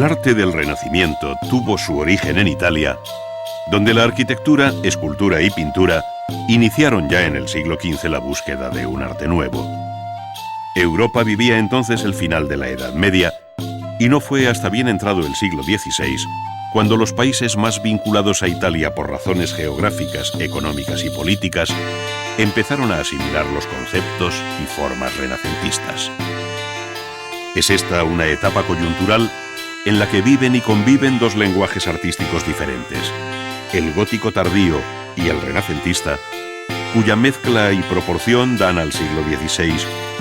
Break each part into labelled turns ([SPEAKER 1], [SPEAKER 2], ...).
[SPEAKER 1] El arte del Renacimiento tuvo su origen en Italia, donde la arquitectura, escultura y pintura iniciaron ya en el siglo XV la búsqueda de un arte nuevo. Europa vivía entonces el final de la Edad Media, y no fue hasta bien entrado el siglo XVI cuando los países más vinculados a Italia por razones geográficas, económicas y políticas empezaron a asimilar los conceptos y formas renacentistas. Es esta una etapa coyuntural en la que viven y conviven dos lenguajes artísticos diferentes, el gótico tardío y el renacentista, cuya mezcla y proporción dan al siglo XVI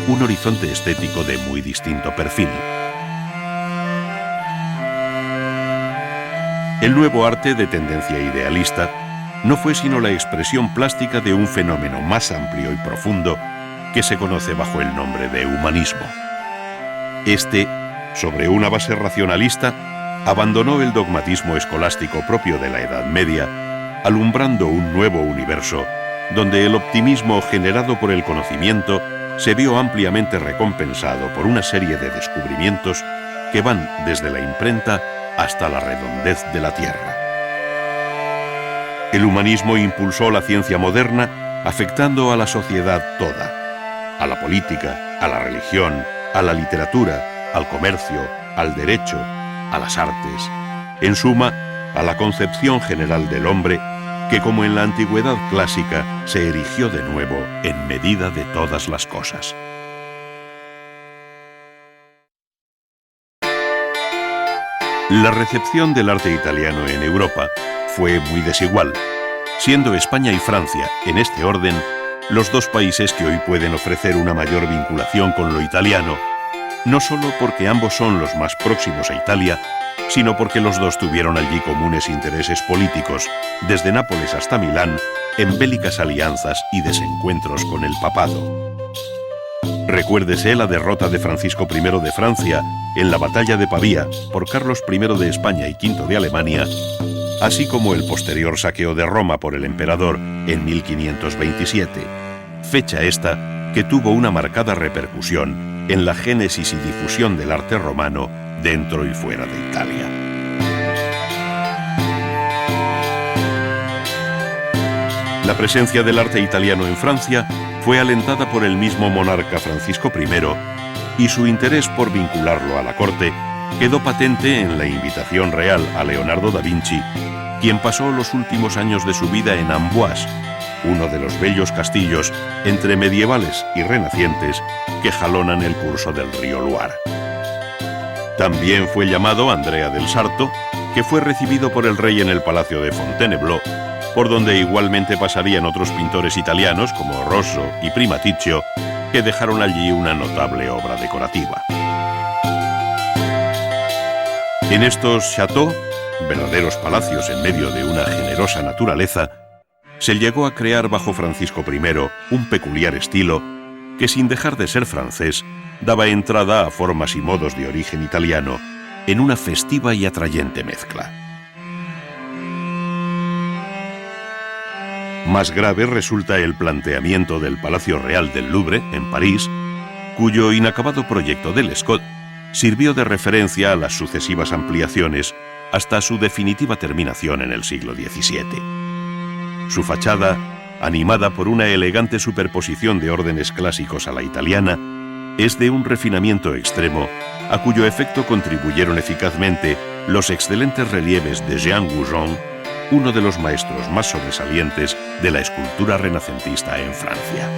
[SPEAKER 1] un horizonte estético de muy distinto perfil. El nuevo arte de tendencia idealista no fue sino la expresión plástica de un fenómeno más amplio y profundo que se conoce bajo el nombre de humanismo. Este, sobre una base racionalista, abandonó el dogmatismo escolástico propio de la Edad Media, alumbrando un nuevo universo donde el optimismo generado por el conocimiento se vio ampliamente recompensado por una serie de descubrimientos que van desde la imprenta hasta la redondez de la Tierra. El humanismo impulsó la ciencia moderna, afectando a la sociedad toda, a la política, a la religión, a la literatura, al comercio, al derecho, a las artes, en suma, a la concepción general del hombre, que como en la antigüedad clásica se erigió de nuevo en medida de todas las cosas. La recepción del arte italiano en Europa fue muy desigual, siendo España y Francia, en este orden, los dos países que hoy pueden ofrecer una mayor vinculación con lo italiano, no solo porque ambos son los más próximos a Italia, sino porque los dos tuvieron allí comunes intereses políticos, desde Nápoles hasta Milán, en bélicas alianzas y desencuentros con el papado. Recuérdese la derrota de Francisco I de Francia en la batalla de Pavía por Carlos I de España y V de Alemania, así como el posterior saqueo de Roma por el emperador en 1527, fecha esta que tuvo una marcada repercusión en la génesis y difusión del arte romano dentro y fuera de Italia. La presencia del arte italiano en Francia fue alentada por el mismo monarca Francisco I, y su interés por vincularlo a la corte quedó patente en la invitación real a Leonardo da Vinci, quien pasó los últimos años de su vida en Amboise, uno de los bellos castillos entre medievales y renacientes que jalonan el curso del río Loire. También fue llamado Andrea del Sarto, que fue recibido por el rey en el palacio de Fontainebleau, por donde igualmente pasarían otros pintores italianos como Rosso y Primaticcio, que dejaron allí una notable obra decorativa. En estos châteaux, verdaderos palacios en medio de una generosa naturaleza, se llegó a crear bajo Francisco I un peculiar estilo que, sin dejar de ser francés, daba entrada a formas y modos de origen italiano en una festiva y atrayente mezcla. Más grave resulta el planteamiento del Palacio Real del Louvre, en París, cuyo inacabado proyecto de Lescot sirvió de referencia a las sucesivas ampliaciones hasta su definitiva terminación en el siglo XVII. Su fachada, animada por una elegante superposición de órdenes clásicos a la italiana, es de un refinamiento extremo, a cuyo efecto contribuyeron eficazmente los excelentes relieves de Jean Goujon, uno de los maestros más sobresalientes de la escultura renacentista en Francia.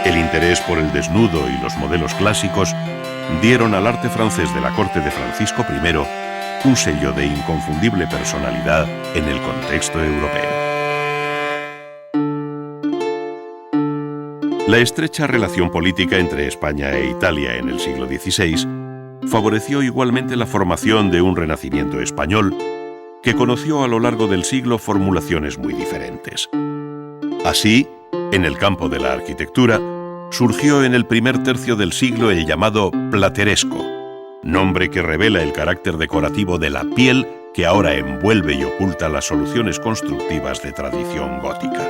[SPEAKER 1] El interés por el desnudo y los modelos clásicos dieron al arte francés de la corte de Francisco I un sello de inconfundible personalidad en el contexto europeo. La estrecha relación política entre España e Italia en el siglo XVI favoreció igualmente la formación de un renacimiento español que conoció a lo largo del siglo formulaciones muy diferentes. Así, en el campo de la arquitectura, surgió en el primer tercio del siglo el llamado plateresco, nombre que revela el carácter decorativo de la piel que ahora envuelve y oculta las soluciones constructivas de tradición gótica.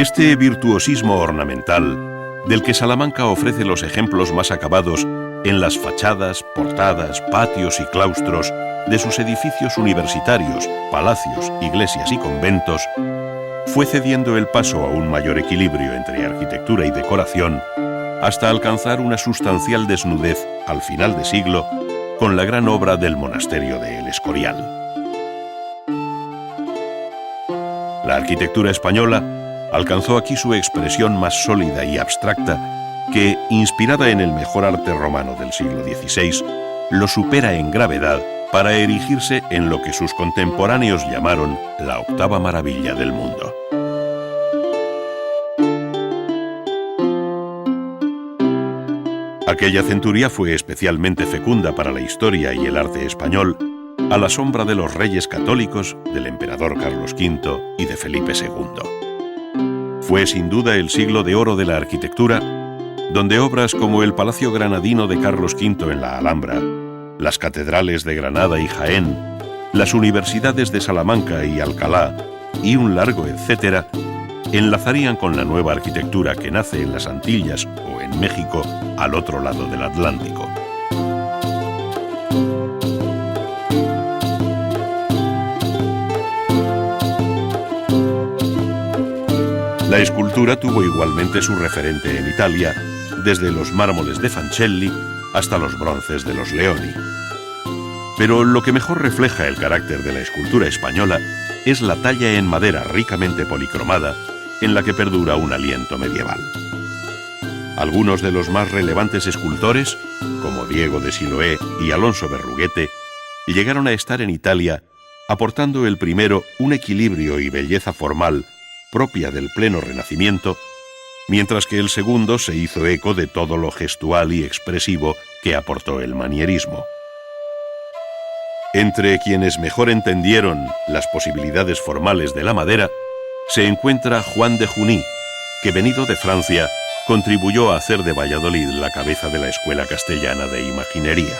[SPEAKER 1] Este virtuosismo ornamental, del que Salamanca ofrece los ejemplos más acabados en las fachadas, portadas, patios y claustros de sus edificios universitarios, palacios, iglesias y conventos, fue cediendo el paso a un mayor equilibrio entre arquitectura y decoración hasta alcanzar una sustancial desnudez al final de siglo con la gran obra del monasterio de El Escorial. La arquitectura española alcanzó aquí su expresión más sólida y abstracta que, inspirada en el mejor arte romano del siglo XVI, lo supera en gravedad para erigirse en lo que sus contemporáneos llamaron la octava maravilla del mundo. Aquella centuria fue especialmente fecunda para la historia y el arte español, a la sombra de los reyes católicos, del emperador Carlos V y de Felipe II. Fue sin duda el siglo de oro de la arquitectura, donde obras como el Palacio Granadino de Carlos V en la Alhambra, las catedrales de Granada y Jaén, las universidades de Salamanca y Alcalá, y un largo etcétera, enlazarían con la nueva arquitectura que nace en las Antillas o en México al otro lado del Atlántico. La escultura tuvo igualmente su referente en Italia, desde los mármoles de Fancelli hasta los bronces de los Leoni. Pero lo que mejor refleja el carácter de la escultura española es la talla en madera ricamente policromada, en la que perdura un aliento medieval. Algunos de los más relevantes escultores, como Diego de Siloé y Alonso Berruguete, llegaron a estar en Italia, aportando el primero un equilibrio y belleza formal propia del pleno Renacimiento, mientras que el segundo se hizo eco de todo lo gestual y expresivo que aportó el manierismo. Entre quienes mejor entendieron las posibilidades formales de la madera, se encuentra Juan de Juní, que venido de Francia, contribuyó a hacer de Valladolid la cabeza de la Escuela Castellana de Imaginería.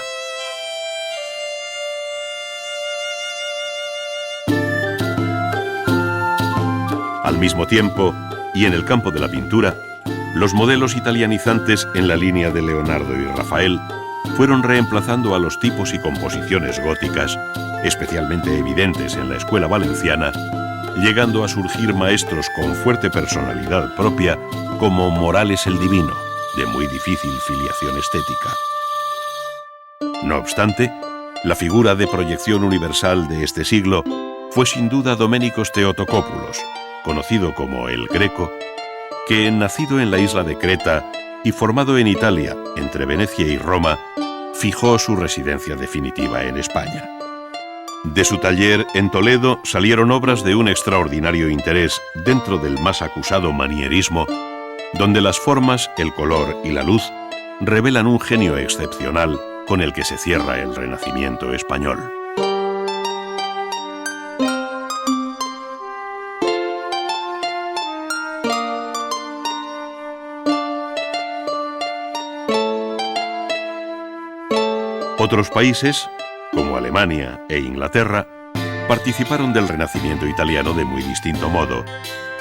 [SPEAKER 1] Al mismo tiempo, y en el campo de la pintura, los modelos italianizantes en la línea de Leonardo y Rafael fueron reemplazando a los tipos y composiciones góticas, especialmente evidentes en la escuela valenciana, llegando a surgir maestros con fuerte personalidad propia como Morales el Divino, de muy difícil filiación estética. No obstante, la figura de proyección universal de este siglo fue sin duda Doménicos Theotokópulos, conocido como el Greco, que, nacido en la isla de Creta y formado en Italia, entre Venecia y Roma, fijó su residencia definitiva en España. De su taller en Toledo salieron obras de un extraordinario interés dentro del más acusado manierismo, donde las formas, el color y la luz revelan un genio excepcional con el que se cierra el Renacimiento español. Otros países, como Alemania e Inglaterra, participaron del Renacimiento italiano de muy distinto modo,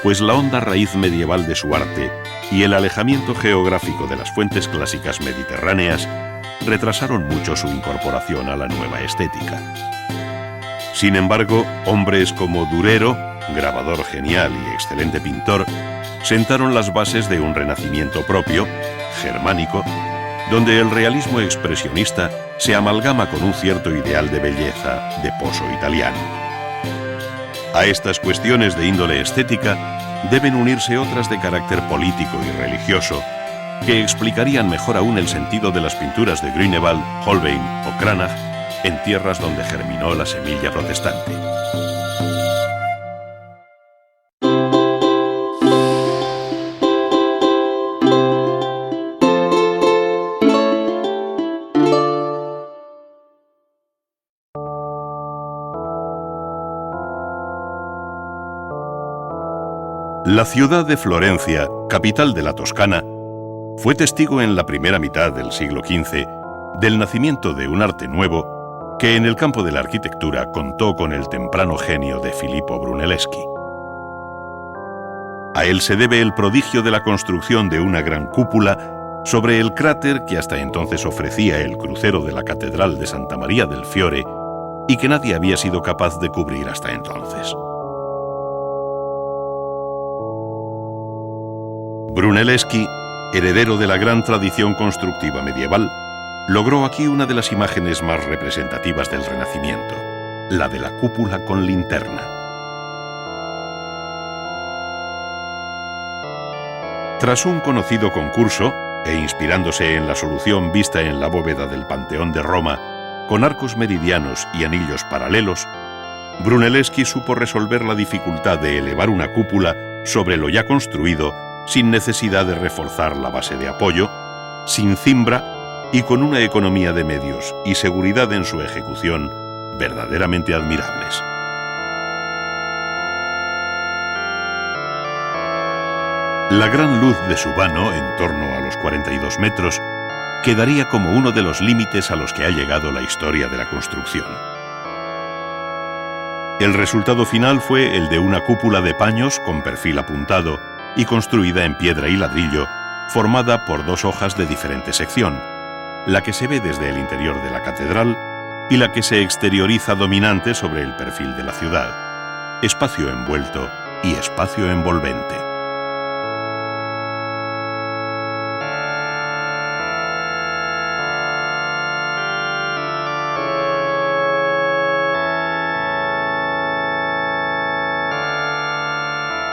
[SPEAKER 1] pues la honda raíz medieval de su arte y el alejamiento geográfico de las fuentes clásicas mediterráneas retrasaron mucho su incorporación a la nueva estética. Sin embargo, hombres como Durero, grabador genial y excelente pintor, sentaron las bases de un renacimiento propio, germánico, donde el realismo expresionista se amalgama con un cierto ideal de belleza de poso italiano. A estas cuestiones de índole estética deben unirse otras de carácter político y religioso, que explicarían mejor aún el sentido de las pinturas de Grünewald, Holbein o Cranach en tierras donde germinó la semilla protestante. La ciudad de Florencia, capital de la Toscana, fue testigo en la primera mitad del siglo XV del nacimiento de un arte nuevo que en el campo de la arquitectura contó con el temprano genio de Filippo Brunelleschi. A él se debe el prodigio de la construcción de una gran cúpula sobre el cráter que hasta entonces ofrecía el crucero de la Catedral de Santa María del Fiore y que nadie había sido capaz de cubrir hasta entonces. Brunelleschi, heredero de la gran tradición constructiva medieval, logró aquí una de las imágenes más representativas del Renacimiento, la de la cúpula con linterna. Tras un conocido concurso, e inspirándose en la solución vista en la bóveda del Panteón de Roma, con arcos meridianos y anillos paralelos, Brunelleschi supo resolver la dificultad de elevar una cúpula sobre lo ya construido sin necesidad de reforzar la base de apoyo, sin cimbra y con una economía de medios y seguridad en su ejecución verdaderamente admirables. La gran luz de su vano, en torno a los 42 metros, quedaría como uno de los límites a los que ha llegado la historia de la construcción. El resultado final fue el de una cúpula de paños con perfil apuntado y construida en piedra y ladrillo, formada por dos hojas de diferente sección, la que se ve desde el interior de la catedral y la que se exterioriza dominante sobre el perfil de la ciudad, espacio envuelto y espacio envolvente.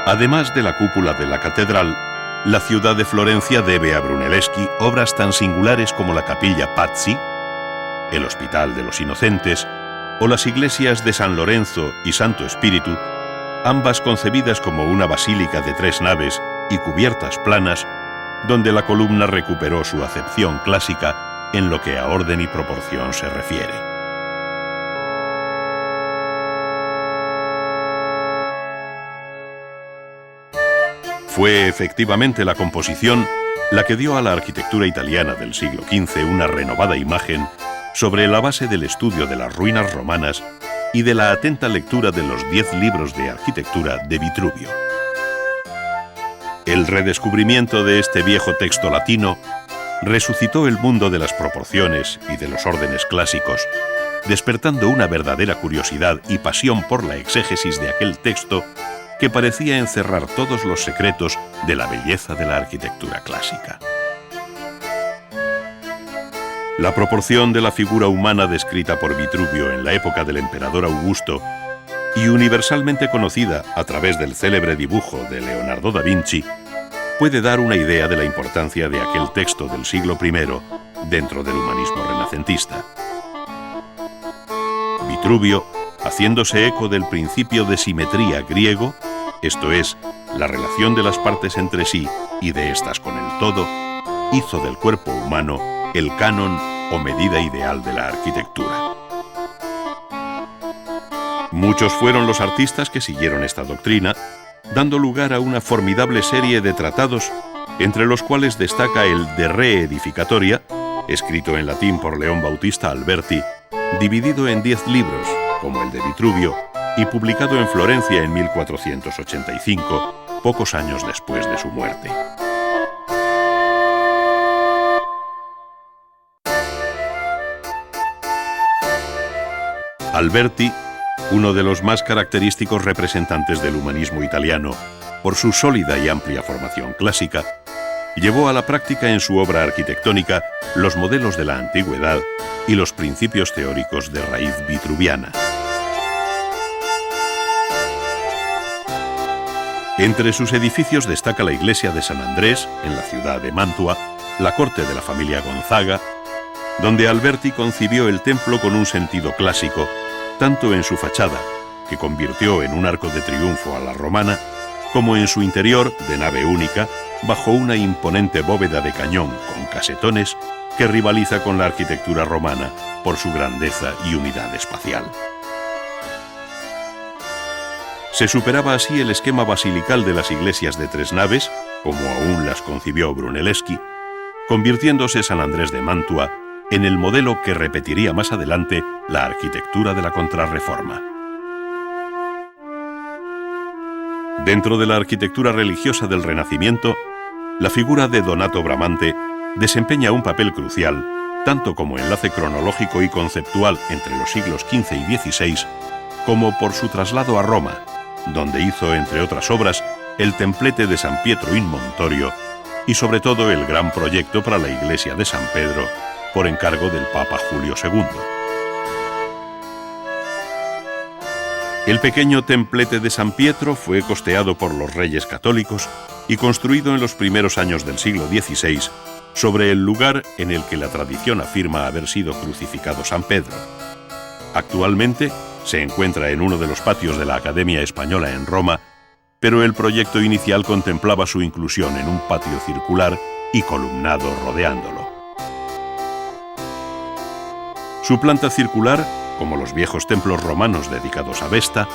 [SPEAKER 1] Además de la cúpula de la catedral, la ciudad de Florencia debe a Brunelleschi obras tan singulares como la capilla Pazzi, el Hospital de los Inocentes o las iglesias de San Lorenzo y Santo Espíritu, ambas concebidas como una basílica de 3 naves y cubiertas planas, donde la columna recuperó su acepción clásica en lo que a orden y proporción se refiere. Fue efectivamente la composición la que dio a la arquitectura italiana del siglo XV una renovada imagen sobre la base del estudio de las ruinas romanas y de la atenta lectura de los 10 libros de arquitectura de Vitruvio. El redescubrimiento de este viejo texto latino resucitó el mundo de las proporciones y de los órdenes clásicos, despertando una verdadera curiosidad y pasión por la exégesis de aquel texto que parecía encerrar todos los secretos de la belleza de la arquitectura clásica. La proporción de la figura humana descrita por Vitruvio en la época del emperador Augusto y universalmente conocida a través del célebre dibujo de Leonardo da Vinci puede dar una idea de la importancia de aquel texto del siglo I dentro del humanismo renacentista. Vitruvio, haciéndose eco del principio de simetría griego, esto es, la relación de las partes entre sí y de éstas con el todo, hizo del cuerpo humano el canon o medida ideal de la arquitectura. Muchos fueron los artistas que siguieron esta doctrina, dando lugar a una formidable serie de tratados, entre los cuales destaca el De Re Edificatoria, escrito en latín por León Bautista Alberti, dividido en 10 libros, como el de Vitruvio, y publicado en Florencia en 1485, pocos años después de su muerte. Alberti, uno de los más característicos representantes del humanismo italiano, por su sólida y amplia formación clásica, llevó a la práctica en su obra arquitectónica los modelos de la antigüedad y los principios teóricos de raíz vitruviana. Entre sus edificios destaca la iglesia de San Andrés, en la ciudad de Mantua, la corte de la familia Gonzaga, donde Alberti concibió el templo con un sentido clásico, tanto en su fachada, que convirtió en un arco de triunfo a la romana, como en su interior, de nave única, bajo una imponente bóveda de cañón con casetones que rivaliza con la arquitectura romana por su grandeza y unidad espacial. Se superaba así el esquema basilical de las iglesias de 3 naves, como aún las concibió Brunelleschi, convirtiéndose San Andrés de Mantua en el modelo que repetiría más adelante la arquitectura de la Contrarreforma. Dentro de la arquitectura religiosa del Renacimiento, la figura de Donato Bramante desempeña un papel crucial, tanto como enlace cronológico y conceptual entre los siglos XV y XVI, como por su traslado a Roma, donde hizo, entre otras obras, el templete de San Pietro in Montorio y sobre todo el gran proyecto para la iglesia de San Pedro, por encargo del Papa Julio II. El pequeño templete de San Pietro fue costeado por los reyes católicos y construido en los primeros años del siglo XVI sobre el lugar en el que la tradición afirma haber sido crucificado San Pedro. Actualmente se encuentra en uno de los patios de la Academia Española en Roma, pero el proyecto inicial contemplaba su inclusión en un patio circular y columnado rodeándolo. Su planta circular, como los viejos templos romanos dedicados a Vesta,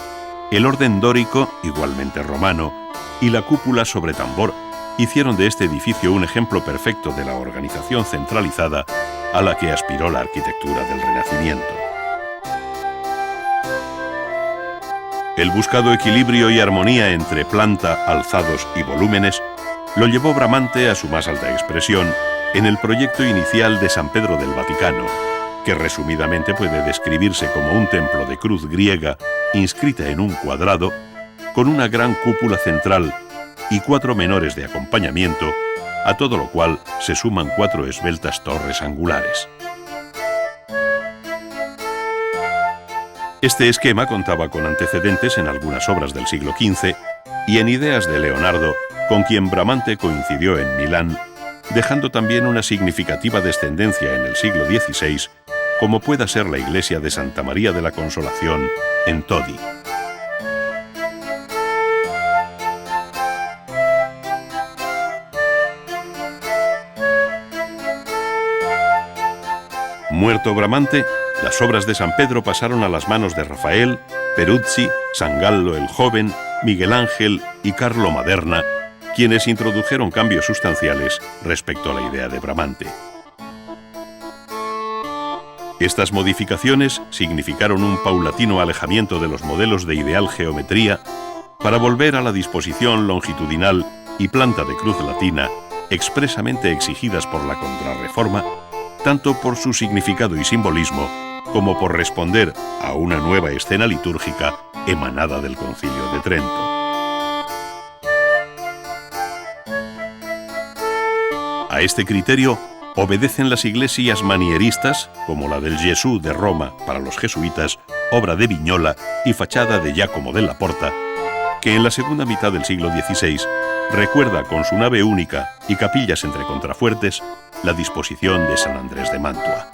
[SPEAKER 1] el orden dórico, igualmente romano, y la cúpula sobre tambor, hicieron de este edificio un ejemplo perfecto de la organización centralizada a la que aspiró la arquitectura del Renacimiento. El buscado equilibrio y armonía entre planta, alzados y volúmenes lo llevó Bramante a su más alta expresión en el proyecto inicial de San Pedro del Vaticano, que resumidamente puede describirse como un templo de cruz griega inscrita en un cuadrado, con una gran cúpula central y 4 menores de acompañamiento, a todo lo cual se suman 4 esbeltas torres angulares. Este esquema contaba con antecedentes en algunas obras del siglo XV y en ideas de Leonardo, con quien Bramante coincidió en Milán, dejando también una significativa descendencia en el siglo XVI, como pueda ser la iglesia de Santa María de la Consolación en Todi. Muerto Bramante, las obras de San Pedro pasaron a las manos de Rafael, Peruzzi, Sangallo el Joven, Miguel Ángel y Carlo Maderna, quienes introdujeron cambios sustanciales respecto a la idea de Bramante. Estas modificaciones significaron un paulatino alejamiento de los modelos de ideal geometría para volver a la disposición longitudinal y planta de cruz latina expresamente exigidas por la Contrarreforma, tanto por su significado y simbolismo como por responder a una nueva escena litúrgica emanada del Concilio de Trento. A este criterio obedecen las iglesias manieristas, como la del Gesù de Roma para los jesuitas, obra de Vignola y fachada de Giacomo della Porta, que en la segunda mitad del siglo XVI recuerda con su nave única y capillas entre contrafuertes la disposición de San Andrés de Mantua.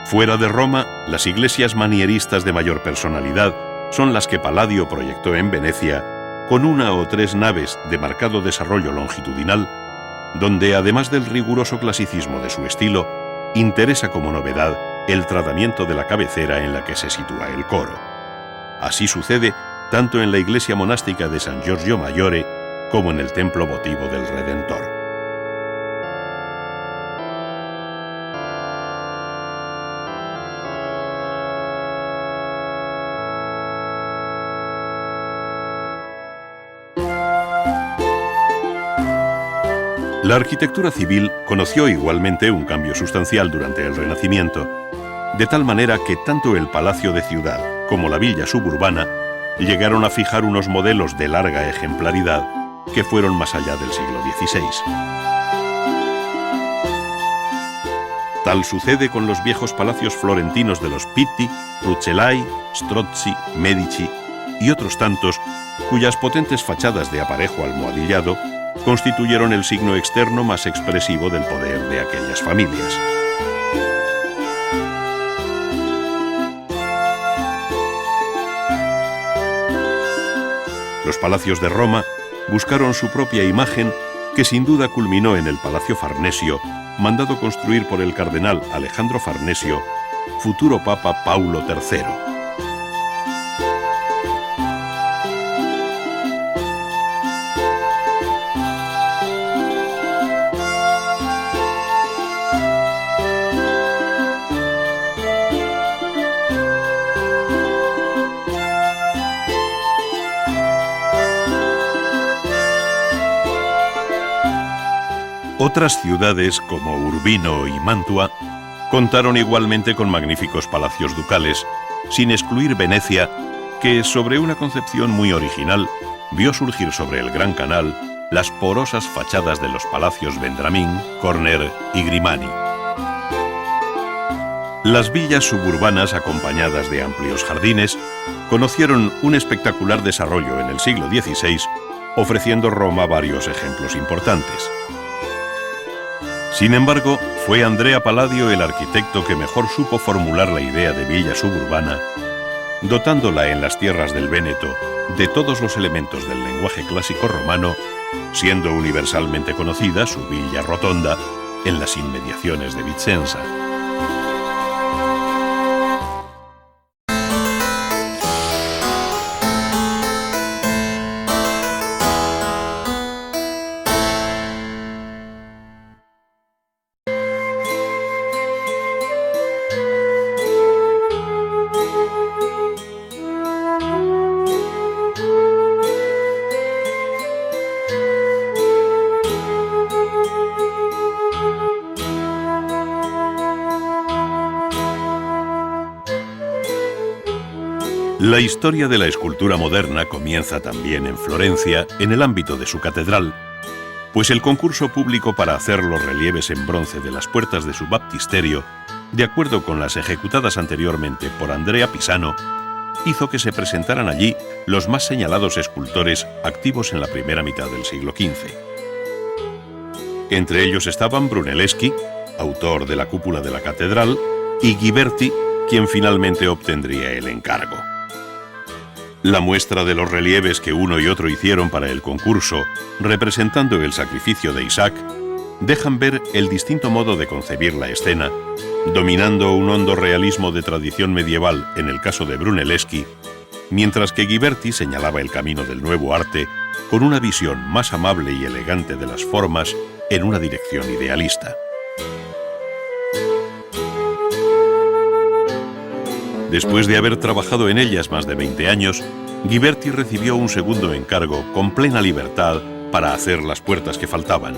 [SPEAKER 1] Fuera de Roma, las iglesias manieristas de mayor personalidad son las que Palladio proyectó en Venecia, con 1 o 3 naves de marcado desarrollo longitudinal, donde además del riguroso clasicismo de su estilo, interesa como novedad el tratamiento de la cabecera en la que se sitúa el coro. Así sucede tanto en la iglesia monástica de San Giorgio Maggiore como en el templo votivo del Redentor. La arquitectura civil conoció igualmente un cambio sustancial durante el Renacimiento, de tal manera que tanto el palacio de ciudad como la villa suburbana llegaron a fijar unos modelos de larga ejemplaridad que fueron más allá del siglo XVI. Tal sucede con los viejos palacios florentinos de los Pitti, Rucellai, Strozzi, Medici y otros tantos cuyas potentes fachadas de aparejo almohadillado constituyeron el signo externo más expresivo del poder de aquellas familias. Los palacios de Roma buscaron su propia imagen, que sin duda culminó en el Palacio Farnesio, mandado construir por el cardenal Alejandro Farnesio, futuro Papa Paulo III. Otras ciudades, como Urbino y Mantua, contaron igualmente con magníficos palacios ducales, sin excluir Venecia, que, sobre una concepción muy original, vio surgir sobre el Gran Canal las porosas fachadas de los palacios Vendramín, Corner y Grimani. Las villas suburbanas, acompañadas de amplios jardines, conocieron un espectacular desarrollo en el siglo XVI, ofreciendo Roma varios ejemplos importantes. Sin embargo, fue Andrea Palladio el arquitecto que mejor supo formular la idea de villa suburbana, dotándola en las tierras del Véneto de todos los elementos del lenguaje clásico romano, siendo universalmente conocida su Villa Rotonda en las inmediaciones de Vicenza. La historia de la escultura moderna comienza también en Florencia, en el ámbito de su catedral, pues el concurso público para hacer los relieves en bronce de las puertas de su baptisterio, de acuerdo con las ejecutadas anteriormente por Andrea Pisano, hizo que se presentaran allí los más señalados escultores activos en la primera mitad del siglo XV. Entre ellos estaban Brunelleschi, autor de la cúpula de la catedral, y Ghiberti, quien finalmente obtendría el encargo. La muestra de los relieves que uno y otro hicieron para el concurso, representando el sacrificio de Isaac, dejan ver el distinto modo de concebir la escena, dominando un hondo realismo de tradición medieval en el caso de Brunelleschi, mientras que Ghiberti señalaba el camino del nuevo arte con una visión más amable y elegante de las formas en una dirección idealista. Después de haber trabajado en ellas más de 20 años, Ghiberti recibió un segundo encargo con plena libertad para hacer las puertas que faltaban,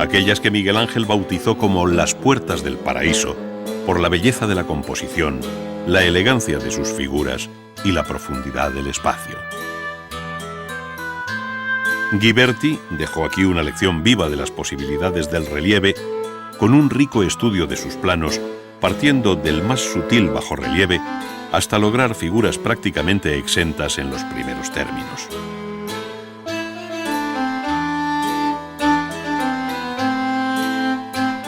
[SPEAKER 1] aquellas que Miguel Ángel bautizó como las puertas del paraíso, por la belleza de la composición, la elegancia de sus figuras y la profundidad del espacio. Ghiberti dejó aquí una lección viva de las posibilidades del relieve, con un rico estudio de sus planos, partiendo del más sutil bajorrelieve hasta lograr figuras prácticamente exentas en los primeros términos.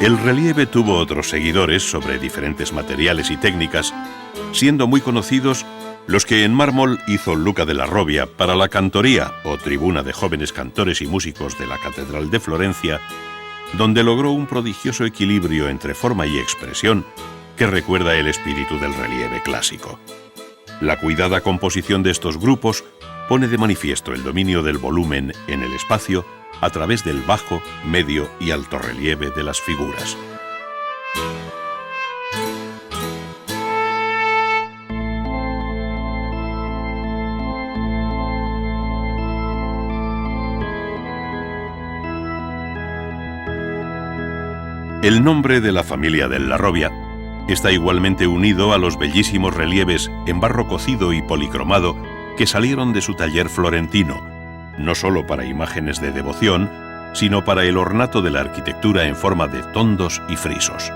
[SPEAKER 1] El relieve tuvo otros seguidores sobre diferentes materiales y técnicas, siendo muy conocidos los que en mármol hizo Luca della Robbia para la cantoría o tribuna de jóvenes cantores y músicos de la Catedral de Florencia, donde logró un prodigioso equilibrio entre forma y expresión que recuerda el espíritu del relieve clásico. La cuidada composición de estos grupos pone de manifiesto el dominio del volumen en el espacio a través del bajo, medio y alto relieve de las figuras. El nombre de la familia della Robbia está igualmente unido a los bellísimos relieves en barro cocido y policromado que salieron de su taller florentino, no solo para imágenes de devoción, sino para el ornato de la arquitectura en forma de tondos y frisos.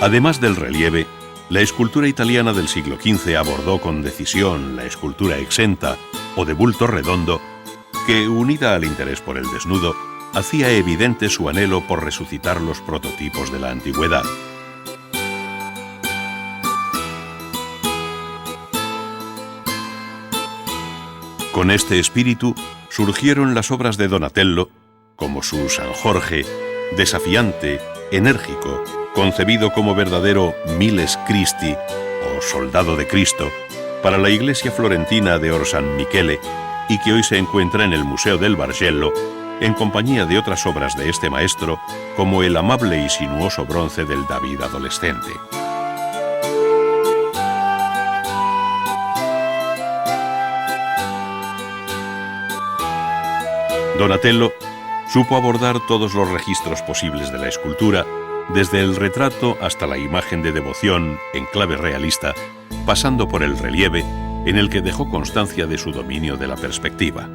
[SPEAKER 1] Además del relieve, la escultura italiana del siglo XV abordó con decisión la escultura exenta o de bulto redondo, que, unida al interés por el desnudo, hacía evidente su anhelo por resucitar los prototipos de la antigüedad. Con este espíritu surgieron las obras de Donatello, como su San Jorge, desafiante, enérgico, concebido como verdadero Miles Christi, o Soldado de Cristo, para la iglesia florentina de Orsan Michele, y que hoy se encuentra en el Museo del Bargello, en compañía de otras obras de este maestro, como el amable y sinuoso bronce del David adolescente. Donatello supo abordar todos los registros posibles de la escultura, desde el retrato hasta la imagen de devoción en clave realista, pasando por el relieve, en el que dejó constancia de su dominio de la perspectiva.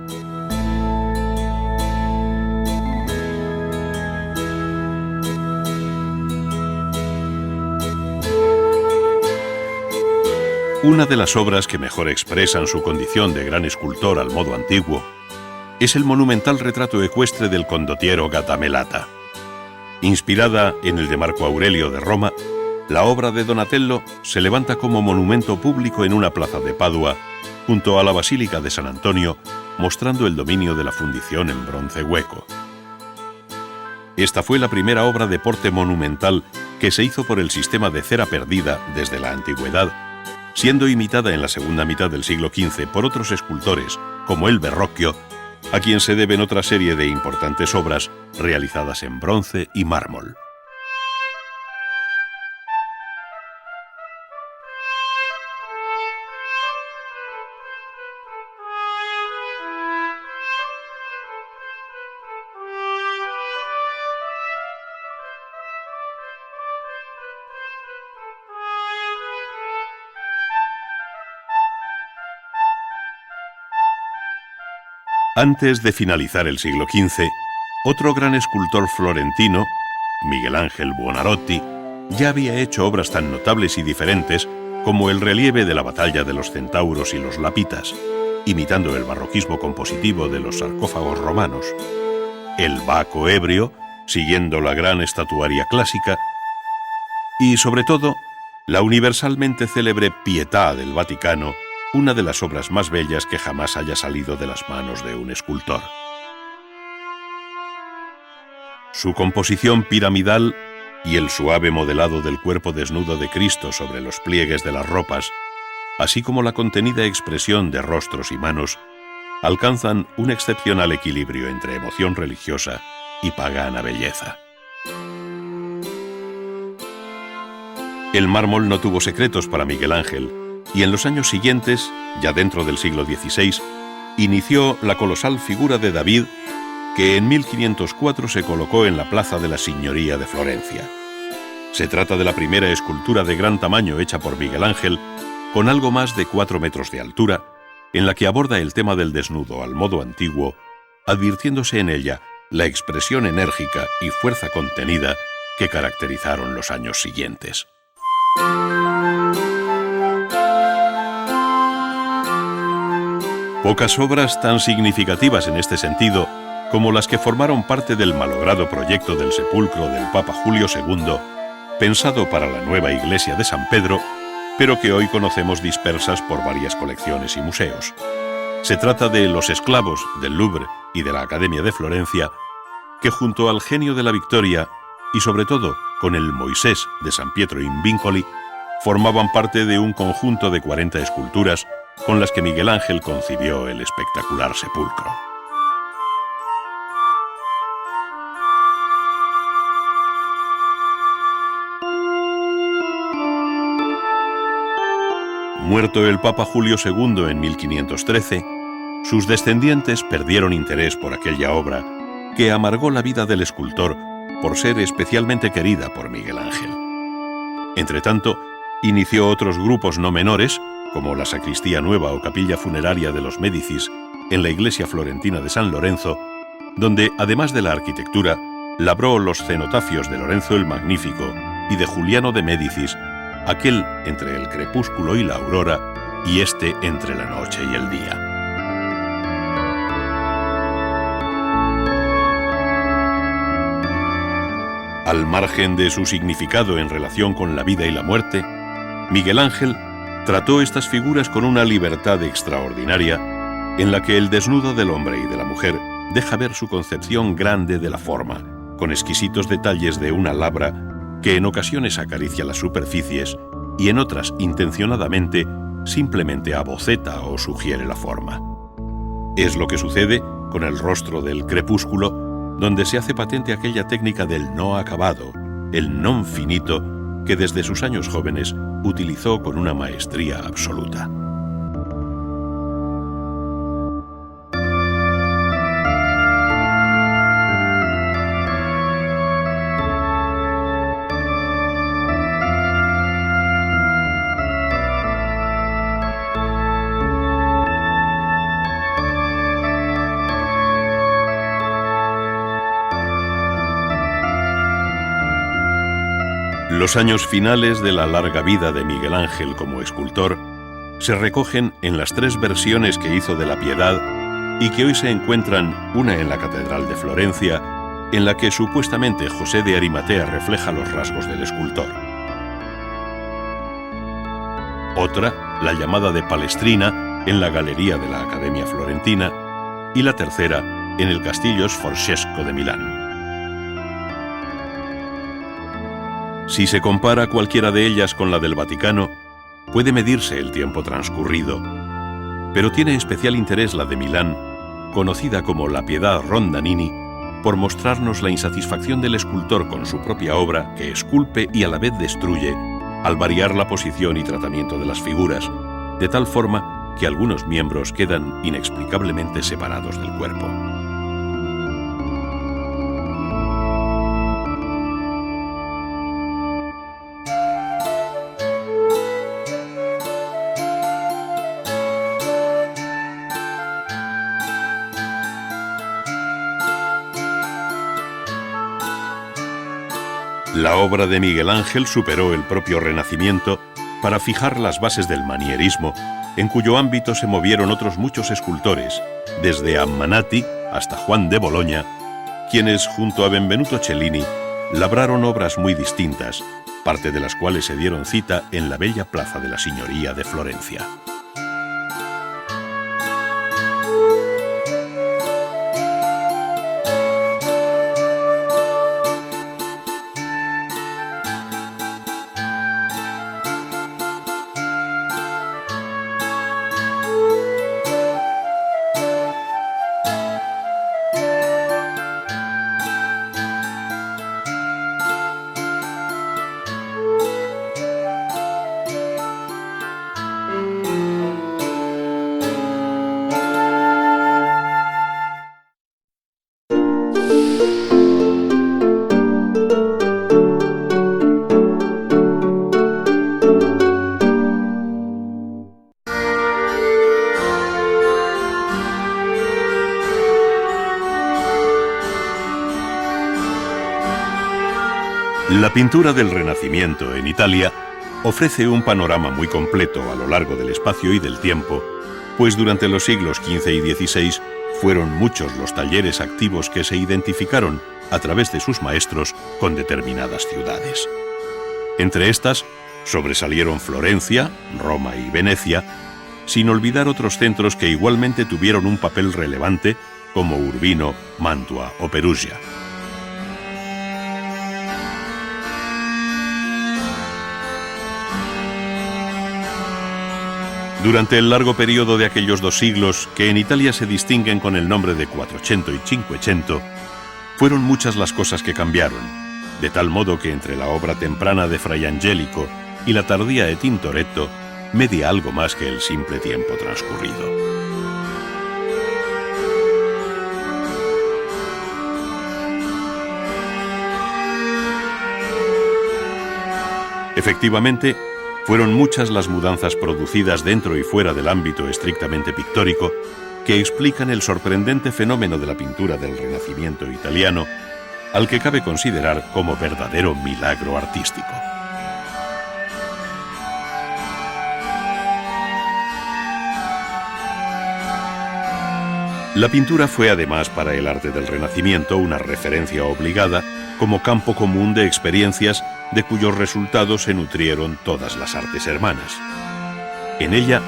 [SPEAKER 1] Una de las obras que mejor expresan su condición de gran escultor al modo antiguo es el monumental retrato ecuestre del condottiero Gattamelata. Inspirada en el de Marco Aurelio de Roma, la obra de Donatello se levanta como monumento público en una plaza de Padua, junto a la Basílica de San Antonio, mostrando el dominio de la fundición en bronce hueco. Esta fue la primera obra de porte monumental que se hizo por el sistema de cera perdida desde la antigüedad, siendo imitada en la segunda mitad del siglo XV por otros escultores, como el Verrocchio, a quien se deben otra serie de importantes obras realizadas en bronce y mármol. Antes de finalizar el siglo XV, otro gran escultor florentino, Miguel Ángel Buonarroti, ya había hecho obras tan notables y diferentes como el relieve de la batalla de los centauros y los lapitas, imitando el barroquismo compositivo de los sarcófagos romanos, el Baco ebrio, siguiendo la gran estatuaria clásica, y sobre todo, la universalmente célebre Pietà del Vaticano, una de las obras más bellas que jamás haya salido de las manos de un escultor. Su composición piramidal y el suave modelado del cuerpo desnudo de Cristo sobre los pliegues de las ropas, así como la contenida expresión de rostros y manos, alcanzan un excepcional equilibrio entre emoción religiosa y pagana belleza. El mármol no tuvo secretos para Miguel Ángel, y en los años siguientes, ya dentro del siglo XVI, inició la colosal figura de David, que en 1504 se colocó en la Plaza de la Signoria de Florencia. Se trata de la primera escultura de gran tamaño hecha por Miguel Ángel, con algo más de 4 metros de altura, en la que aborda el tema del desnudo al modo antiguo, advirtiéndose en ella la expresión enérgica y fuerza contenida que caracterizaron los años siguientes. Pocas obras tan significativas en este sentido como las que formaron parte del malogrado proyecto del sepulcro del Papa Julio II, pensado para la nueva iglesia de San Pedro, pero que hoy conocemos dispersas por varias colecciones y museos. Se trata de Los esclavos del Louvre y de la Academia de Florencia, que junto al Genio de la Victoria y sobre todo con el Moisés de San Pietro in Vincoli, formaban parte de un conjunto de 40 esculturas con las que Miguel Ángel concibió el espectacular sepulcro. Muerto el Papa Julio II en 1513, sus descendientes perdieron interés por aquella obra que amargó la vida del escultor por ser especialmente querida por Miguel Ángel. Entretanto, inició otros grupos no menores, como la Sacristía Nueva o Capilla Funeraria de los Médicis en la iglesia florentina de San Lorenzo, donde, además de la arquitectura, labró los cenotafios de Lorenzo el Magnífico y de Juliano de Médicis, aquel entre el crepúsculo y la aurora, y este entre la noche y el día. Al margen de su significado en relación con la vida y la muerte, Miguel Ángel trató estas figuras con una libertad extraordinaria, en la que el desnudo del hombre y de la mujer deja ver su concepción grande de la forma, con exquisitos detalles de una labra que en ocasiones acaricia las superficies y en otras, intencionadamente, simplemente aboceta o sugiere la forma. Es lo que sucede con el rostro del crepúsculo, donde se hace patente aquella técnica del no acabado, el non finito, que desde sus años jóvenes utilizó con una maestría absoluta. Los años finales de la larga vida de Miguel Ángel como escultor se recogen en las 3 versiones que hizo de la Piedad y que hoy se encuentran, una en la Catedral de Florencia, en la que supuestamente José de Arimatea refleja los rasgos del escultor. Otra, la llamada de Palestrina, en la Galería de la Academia Florentina, y la tercera, en el Castillo Sforzesco de Milán. Si se compara cualquiera de ellas con la del Vaticano, puede medirse el tiempo transcurrido, pero tiene especial interés la de Milán, conocida como la Piedad Rondanini, por mostrarnos la insatisfacción del escultor con su propia obra, que esculpe y a la vez destruye, al variar la posición y tratamiento de las figuras, de tal forma que algunos miembros quedan inexplicablemente separados del cuerpo. La obra de Miguel Ángel superó el propio Renacimiento para fijar las bases del manierismo, en cuyo ámbito se movieron otros muchos escultores, desde Ammanati hasta Juan de Bologna, quienes, junto a Benvenuto Cellini, labraron obras muy distintas, parte de las cuales se dieron cita en la bella plaza de la Signoria de Florencia. La pintura del Renacimiento en Italia ofrece un panorama muy completo a lo largo del espacio y del tiempo, pues durante los siglos XV y XVI fueron muchos los talleres activos que se identificaron a través de sus maestros con determinadas ciudades. Entre estas sobresalieron Florencia, Roma y Venecia, sin olvidar otros centros que igualmente tuvieron un papel relevante como Urbino, Mantua o Perugia. Durante el largo periodo de aquellos 2 siglos, que en Italia se distinguen con el nombre de Quattrocento y Cinquecento, fueron muchas las cosas que cambiaron, de tal modo que entre la obra temprana de Fray Angelico y la tardía de Tintoretto media algo más que el simple tiempo transcurrido. Efectivamente, fueron muchas las mudanzas producidas dentro y fuera del ámbito estrictamente pictórico que explican el sorprendente fenómeno de la pintura del Renacimiento italiano, al que cabe considerar como verdadero milagro artístico. La pintura fue además para el arte del Renacimiento una referencia obligada como campo común de experiencias de cuyos resultados se nutrieron todas las artes hermanas. En ella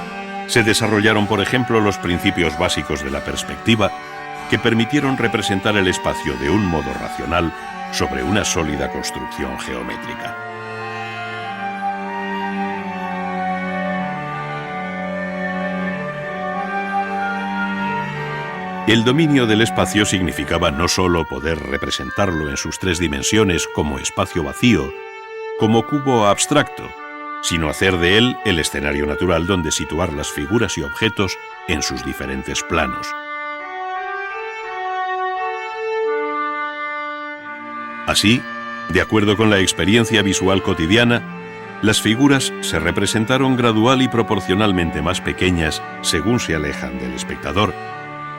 [SPEAKER 1] se desarrollaron, por ejemplo, los principios básicos de la perspectiva que permitieron representar el espacio de un modo racional sobre una sólida construcción geométrica. El dominio del espacio significaba no sólo poder representarlo en sus 3 dimensiones como espacio vacío, como cubo abstracto, sino hacer de él el escenario natural donde situar las figuras y objetos en sus diferentes planos. Así, de acuerdo con la experiencia visual cotidiana, las figuras se representaron gradual y proporcionalmente más pequeñas según se alejan del espectador,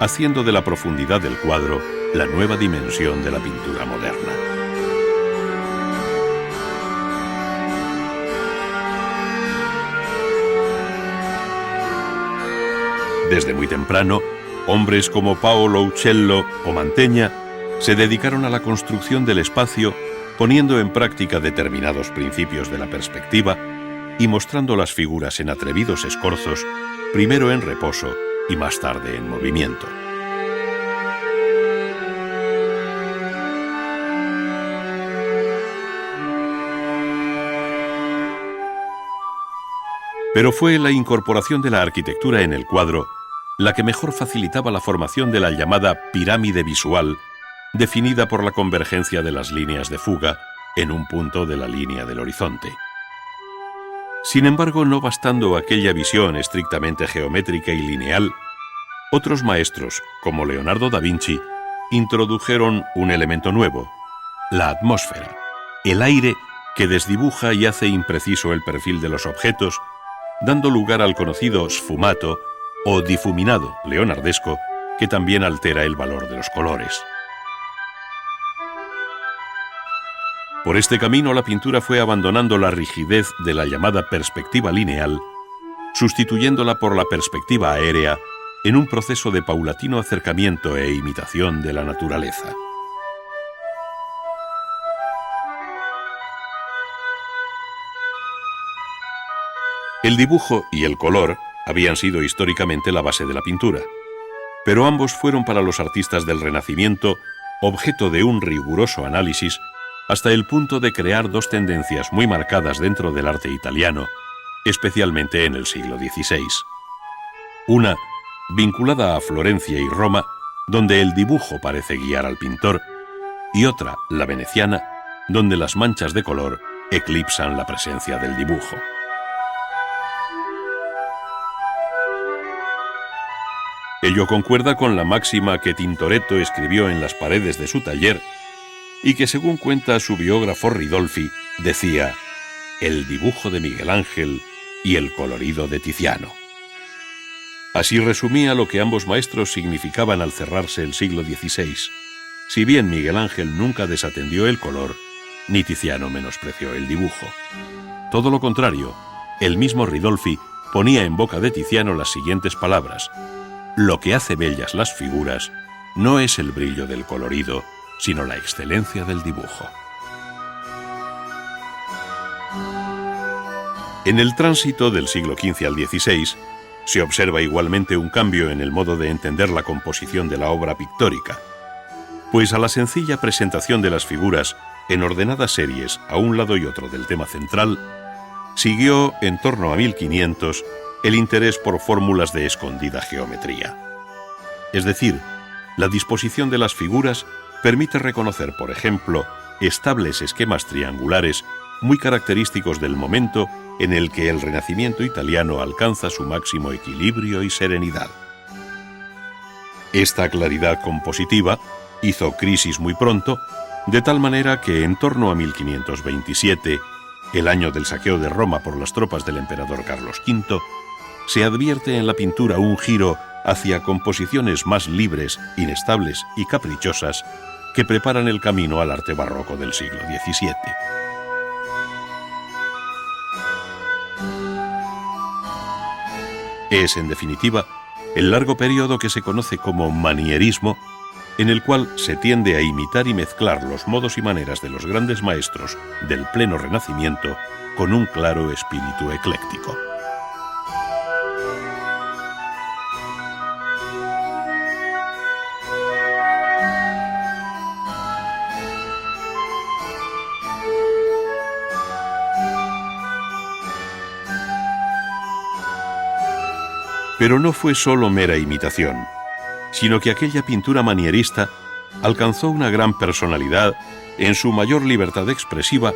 [SPEAKER 1] haciendo de la profundidad del cuadro la nueva dimensión de la pintura moderna. Desde muy temprano, hombres como Paolo Uccello o Mantegna se dedicaron a la construcción del espacio, poniendo en práctica determinados principios de la perspectiva y mostrando las figuras en atrevidos escorzos, primero en reposo y más tarde en movimiento. Pero fue la incorporación de la arquitectura en el cuadro la que mejor facilitaba la formación de la llamada pirámide visual, definida por la convergencia de las líneas de fuga en un punto de la línea del horizonte. Sin embargo, no bastando aquella visión estrictamente geométrica y lineal, otros maestros, como Leonardo da Vinci, introdujeron un elemento nuevo, la atmósfera, el aire que desdibuja y hace impreciso el perfil de los objetos, dando lugar al conocido sfumato o difuminado leonardesco, que también altera el valor de los colores. Por este camino, la pintura fue abandonando la rigidez de la llamada perspectiva lineal, sustituyéndola por la perspectiva aérea en un proceso de paulatino acercamiento e imitación de la naturaleza. El dibujo y el color habían sido históricamente la base de la pintura, pero ambos fueron para los artistas del Renacimiento objeto de un riguroso análisis hasta el punto de crear dos tendencias muy marcadas dentro del arte italiano, especialmente en el siglo XVI. Una, vinculada a Florencia y Roma, donde el dibujo parece guiar al pintor, y otra, la veneciana, donde las manchas de color eclipsan la presencia del dibujo. Ello concuerda con la máxima que Tintoretto escribió en las paredes de su taller y que, según cuenta su biógrafo Ridolfi, decía: el dibujo de Miguel Ángel y el colorido de Tiziano. Así resumía lo que ambos maestros significaban al cerrarse el siglo XVI. Si bien Miguel Ángel nunca desatendió el color, ni Tiziano menospreció el dibujo. Todo lo contrario, el mismo Ridolfi ponía en boca de Tiziano las siguientes palabras: lo que hace bellas las figuras no es el brillo del colorido, sino la excelencia del dibujo. En el tránsito del siglo XV al XVI, se observa igualmente un cambio en el modo de entender la composición de la obra pictórica, pues a la sencilla presentación de las figuras en ordenadas series a un lado y otro del tema central, siguió en torno a 1500 el interés por fórmulas de escondida geometría. Es decir, la disposición de las figuras permite reconocer, por ejemplo, estables esquemas triangulares muy característicos del momento en el que el Renacimiento italiano alcanza su máximo equilibrio y serenidad. Esta claridad compositiva hizo crisis muy pronto, de tal manera que en torno a 1527, el año del saqueo de Roma por las tropas del emperador Carlos V, se advierte en la pintura un giro hacia composiciones más libres, inestables y caprichosas que preparan el camino al arte barroco del siglo XVII. Es, en definitiva, el largo periodo que se conoce como manierismo, en el cual se tiende a imitar y mezclar los modos y maneras de los grandes maestros del pleno Renacimiento con un claro espíritu ecléctico. Pero no fue solo mera imitación, sino que aquella pintura manierista alcanzó una gran personalidad en su mayor libertad expresiva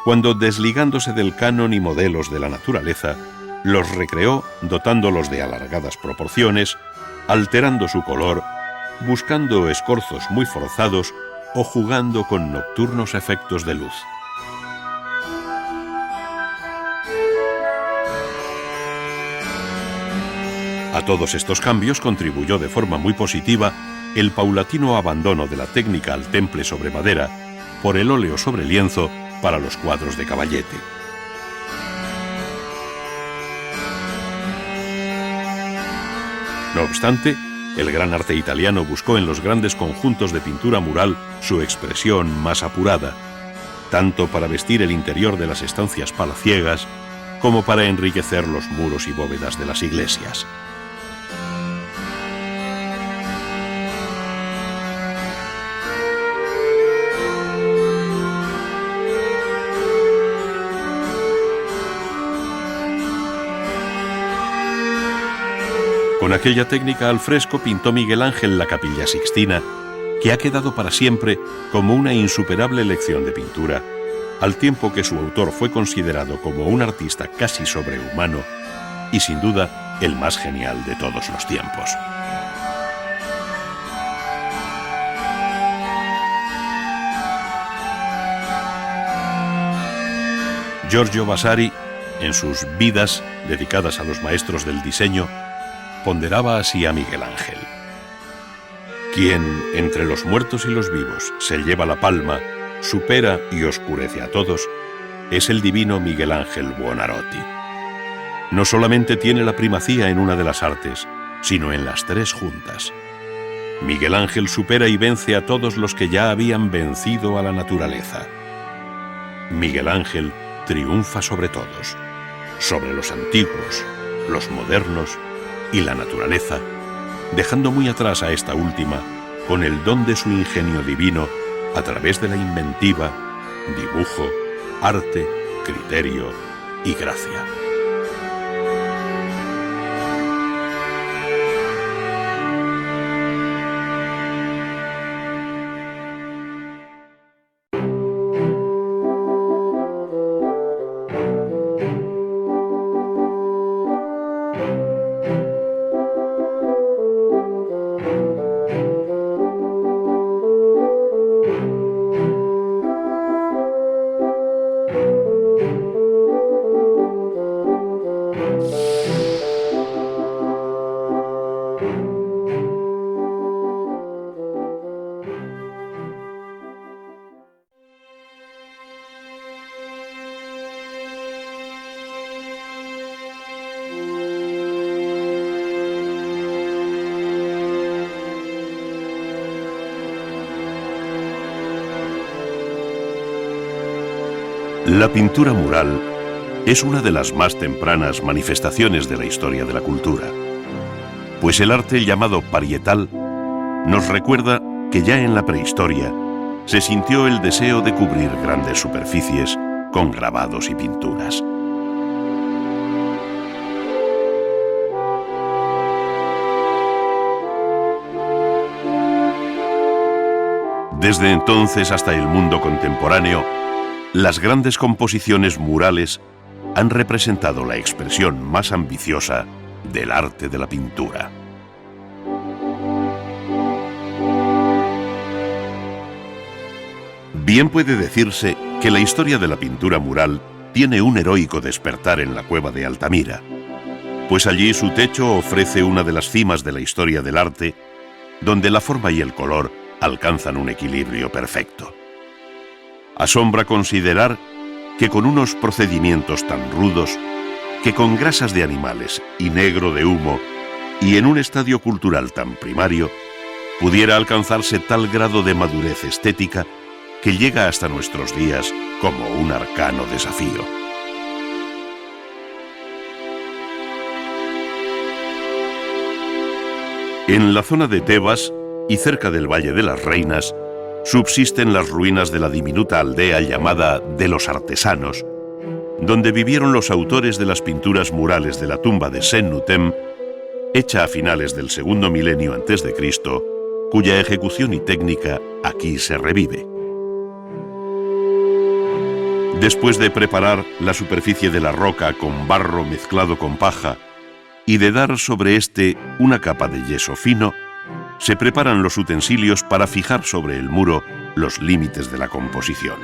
[SPEAKER 1] cuando, desligándose del canon y modelos de la naturaleza, los recreó dotándolos de alargadas proporciones, alterando su color, buscando escorzos muy forzados o jugando con nocturnos efectos de luz. A todos estos cambios contribuyó de forma muy positiva el paulatino abandono de la técnica al temple sobre madera por el óleo sobre lienzo para los cuadros de caballete. No obstante, el gran arte italiano buscó en los grandes conjuntos de pintura mural su expresión más apurada, tanto para vestir el interior de las estancias palaciegas como para enriquecer los muros y bóvedas de las iglesias. Con aquella técnica al fresco pintó Miguel Ángel la Capilla Sixtina, que ha quedado para siempre como una insuperable lección de pintura, al tiempo que su autor fue considerado como un artista casi sobrehumano y sin duda el más genial de todos los tiempos. Giorgio Vasari, en sus Vidas dedicadas a los maestros del diseño, ponderaba así a Miguel Ángel: quien, entre los muertos y los vivos, se lleva la palma, supera y oscurece a todos, es el divino Miguel Ángel Buonarroti. No solamente tiene la primacía en una de las artes, sino en las tres juntas. Miguel Ángel supera y vence a todos los que ya habían vencido a la naturaleza. Miguel Ángel triunfa sobre todos, sobre los antiguos, los modernos y la naturaleza, dejando muy atrás a esta última con el don de su ingenio divino a través de la inventiva, dibujo, arte, criterio y gracia. La pintura mural es una de las más tempranas manifestaciones de la historia de la cultura, pues el arte llamado parietal nos recuerda que ya en la prehistoria se sintió el deseo de cubrir grandes superficies con grabados y pinturas. Desde entonces hasta el mundo contemporáneo, las grandes composiciones murales han representado la expresión más ambiciosa del arte de la pintura. Bien puede decirse que la historia de la pintura mural tiene un heroico despertar en la cueva de Altamira, pues allí su techo ofrece una de las cimas de la historia del arte, donde la forma y el color alcanzan un equilibrio perfecto. Asombra considerar que con unos procedimientos tan rudos, que con grasas de animales y negro de humo, y en un estadio cultural tan primario, pudiera alcanzarse tal grado de madurez estética que llega hasta nuestros días como un arcano desafío. En la zona de Tebas y cerca del Valle de las Reinas, subsisten las ruinas de la diminuta aldea llamada de los Artesanos, donde vivieron los autores de las pinturas murales de la tumba de Sennutem, hecha a finales del segundo milenio antes de Cristo, cuya ejecución y técnica aquí se revive. Después de preparar la superficie de la roca con barro mezclado con paja y de dar sobre este una capa de yeso fino, se preparan los utensilios para fijar sobre el muro los límites de la composición.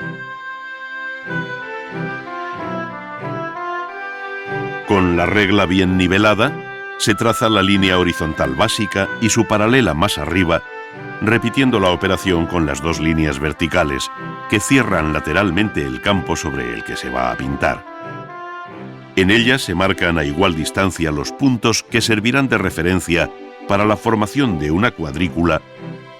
[SPEAKER 1] Con la regla bien nivelada, se traza la línea horizontal básica y su paralela más arriba, repitiendo la operación con las dos líneas verticales que cierran lateralmente el campo sobre el que se va a pintar. En ellas se marcan a igual distancia los puntos que servirán de referencia para la formación de una cuadrícula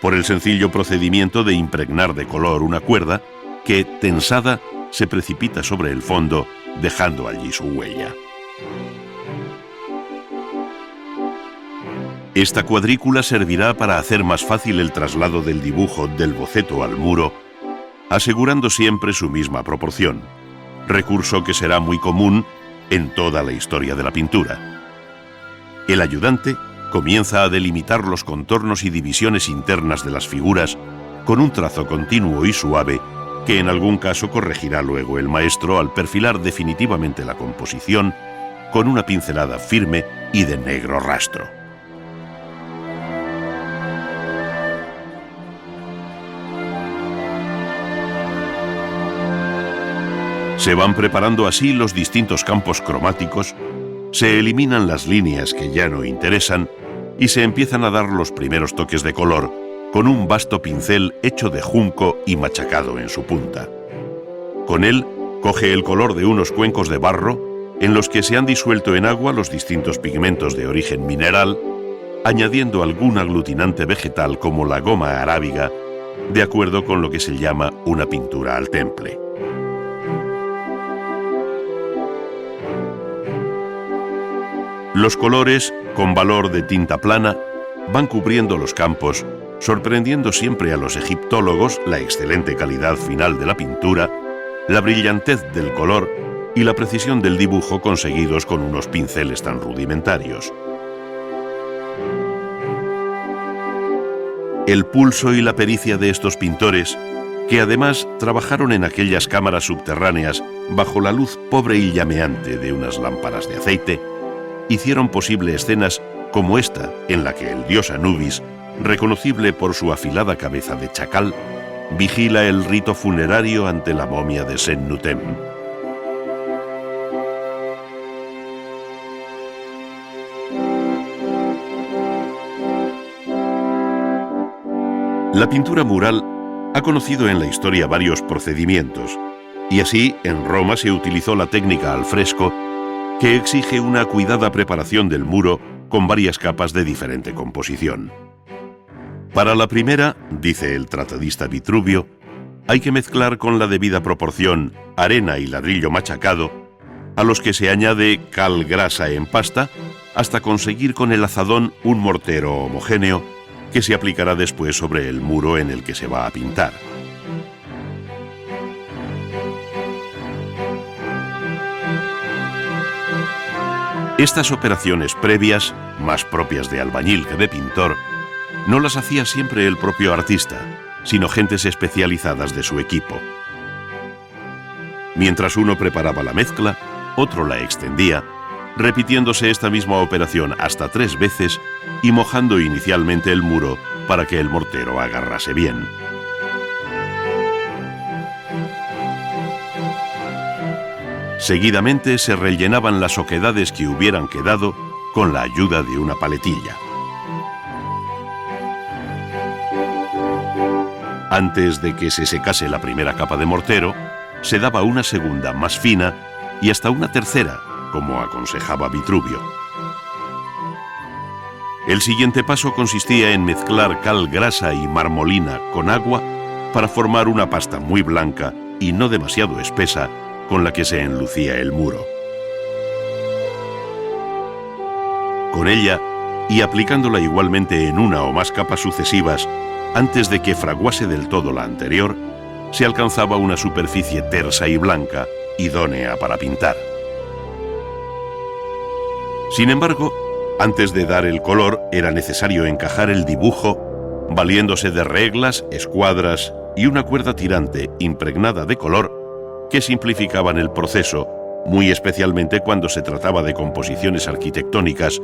[SPEAKER 1] por el sencillo procedimiento de impregnar de color una cuerda que, tensada, se precipita sobre el fondo, dejando allí su huella. Esta cuadrícula servirá para hacer más fácil el traslado del dibujo del boceto al muro, asegurando siempre su misma proporción, recurso que será muy común en toda la historia de la pintura. El ayudante comienza a delimitar los contornos y divisiones internas de las figuras con un trazo continuo y suave que en algún caso corregirá luego el maestro al perfilar definitivamente la composición con una pincelada firme y de negro rastro. Se van preparando así los distintos campos cromáticos, se eliminan las líneas que ya no interesan y se empiezan a dar los primeros toques de color con un vasto pincel hecho de junco y machacado en su punta. Con él coge el color de unos cuencos de barro en los que se han disuelto en agua los distintos pigmentos de origen mineral, añadiendo algún aglutinante vegetal como la goma arábiga, de acuerdo con lo que se llama una pintura al temple. Los colores, con valor de tinta plana, van cubriendo los campos, sorprendiendo siempre a los egiptólogos la excelente calidad final de la pintura, la brillantez del color y la precisión del dibujo conseguidos con unos pinceles tan rudimentarios. El pulso y la pericia de estos pintores, que además trabajaron en aquellas cámaras subterráneas bajo la luz pobre y llameante de unas lámparas de aceite, hicieron posible escenas como esta, en la que el dios Anubis, reconocible por su afilada cabeza de chacal, vigila el rito funerario ante la momia de Sennutem. La pintura mural ha conocido en la historia varios procedimientos, y así en Roma se utilizó la técnica al fresco, que exige una cuidada preparación del muro con varias capas de diferente composición. Para la primera, dice el tratadista Vitruvio, hay que mezclar con la debida proporción arena y ladrillo machacado, a los que se añade cal grasa en pasta, hasta conseguir con el azadón un mortero homogéneo que se aplicará después sobre el muro en el que se va a pintar. Estas operaciones previas, más propias de albañil que de pintor, no las hacía siempre el propio artista, sino gentes especializadas de su equipo. Mientras uno preparaba la mezcla, otro la extendía, repitiéndose esta misma operación hasta 3 veces y mojando inicialmente el muro para que el mortero agarrase bien. Seguidamente se rellenaban las oquedades que hubieran quedado con la ayuda de una paletilla. Antes de que se secase la primera capa de mortero, se daba una segunda más fina y hasta una tercera, como aconsejaba Vitruvio. El siguiente paso consistía en mezclar cal grasa y marmolina con agua para formar una pasta muy blanca y no demasiado espesa, con la que se enlucía el muro. Con ella, y aplicándola igualmente en una o más capas sucesivas, antes de que fraguase del todo la anterior, se alcanzaba una superficie tersa y blanca, idónea para pintar. Sin embargo, antes de dar el color era necesario encajar el dibujo, valiéndose de reglas, escuadras y una cuerda tirante impregnada de color, que simplificaban el proceso, muy especialmente cuando se trataba de composiciones arquitectónicas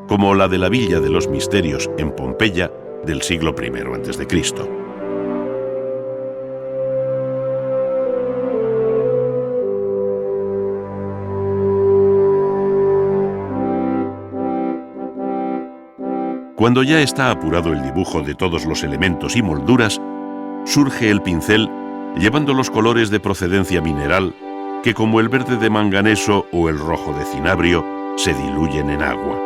[SPEAKER 1] como la de la Villa de los Misterios en Pompeya del siglo I a.C. Cuando ya está apurado el dibujo de todos los elementos y molduras, surge el pincel llevando los colores de procedencia mineral que, como el verde de manganeso o el rojo de cinabrio, se diluyen en agua.